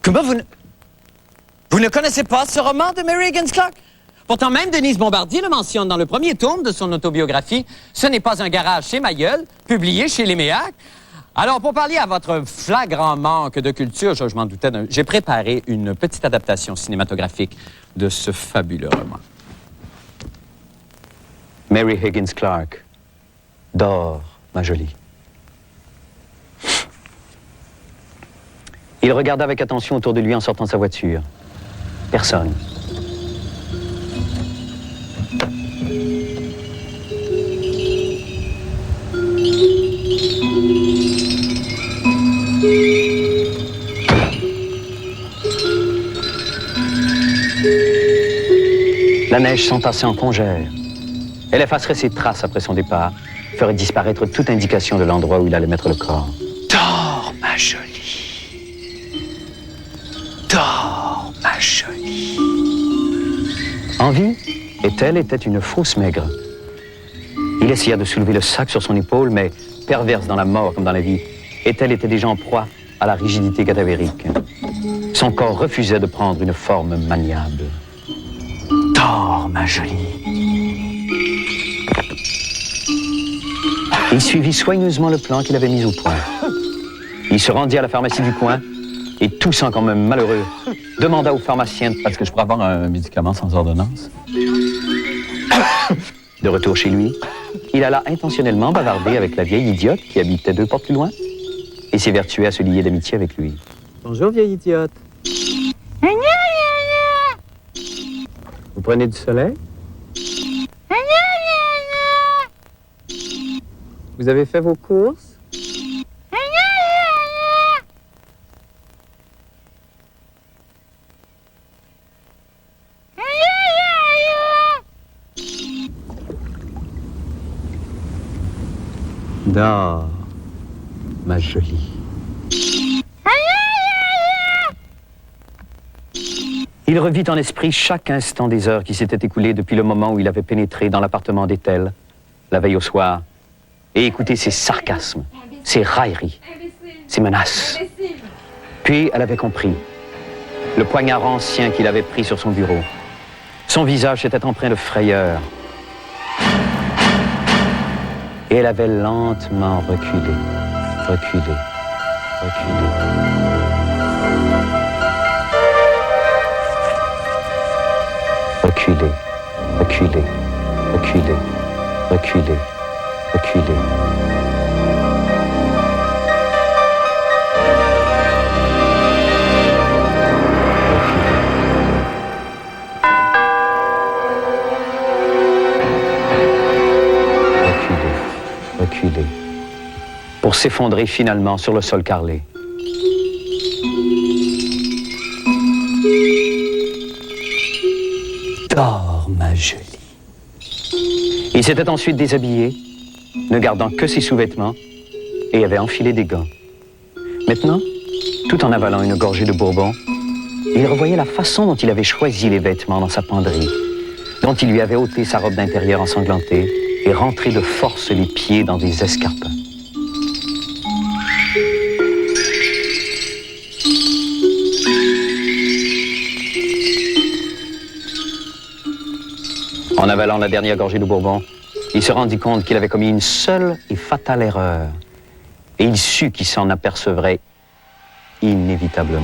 Comment vous ne connaissez pas ce roman de Mary Higgins Clark? Pourtant, même Denise Bombardier le mentionne dans le premier tome de son autobiographie. Ce n'est pas un garage chez Mayol, publié chez Léméac. Alors, pour parler à votre flagrant manque de culture, je m'en doutais, j'ai préparé une petite adaptation cinématographique de ce fabuleux roman. Mary Higgins Clark. Dors, ma jolie. Il regarda avec attention autour de lui en sortant de sa voiture. Personne. La neige s'entassait en congère. Elle effacerait ses traces après son départ, ferait disparaître toute indication de l'endroit où il allait mettre le corps. Dors, ma jolie. Dors, ma jolie. En vie, Ethel était une fausse maigre. Il essaya de soulever le sac sur son épaule, mais perverse dans la mort comme dans la vie, Ethel était déjà en proie à la rigidité cadavérique. Son corps refusait de prendre une forme maniable. Dors, ma jolie. Il suivit soigneusement le plan qu'il avait mis au point. Il se rendit à la pharmacie du coin et, toussant comme un malheureux, demanda au pharmacien « Est-ce que je pourrais avoir un médicament sans ordonnance? » De retour chez lui, il alla intentionnellement bavarder avec la vieille idiote qui habitait 2 portes plus loin et s'évertuait à se lier d'amitié avec lui. « Bonjour, vieille idiote. » Vous prenez du soleil? Vous avez fait vos courses? Dors, ma jolie. Il revit en esprit chaque instant des heures qui s'étaient écoulées depuis le moment où il avait pénétré dans l'appartement d'Ethel, la veille au soir, et écouté ses sarcasmes, ses railleries, ses menaces. Puis elle avait compris. Le poignard ancien qu'il avait pris sur son bureau. Son visage était empreint de frayeur. Et elle avait lentement reculé, reculé, reculé. Reculé, reculé, reculé, reculé, reculé. Reculé, pour s'effondrer finalement sur le sol carrelé. Dors, ma jolie. Il s'était ensuite déshabillé, ne gardant que ses sous-vêtements, et avait enfilé des gants. Maintenant, tout en avalant une gorgée de bourbon, il revoyait la façon dont il avait choisi les vêtements dans sa penderie, dont il lui avait ôté sa robe d'intérieur ensanglantée et rentré de force les pieds dans des escarpins. En avalant la dernière gorgée de bourbon, il se rendit compte qu'il avait commis une seule et fatale erreur. Et il sut qu'il s'en apercevrait inévitablement.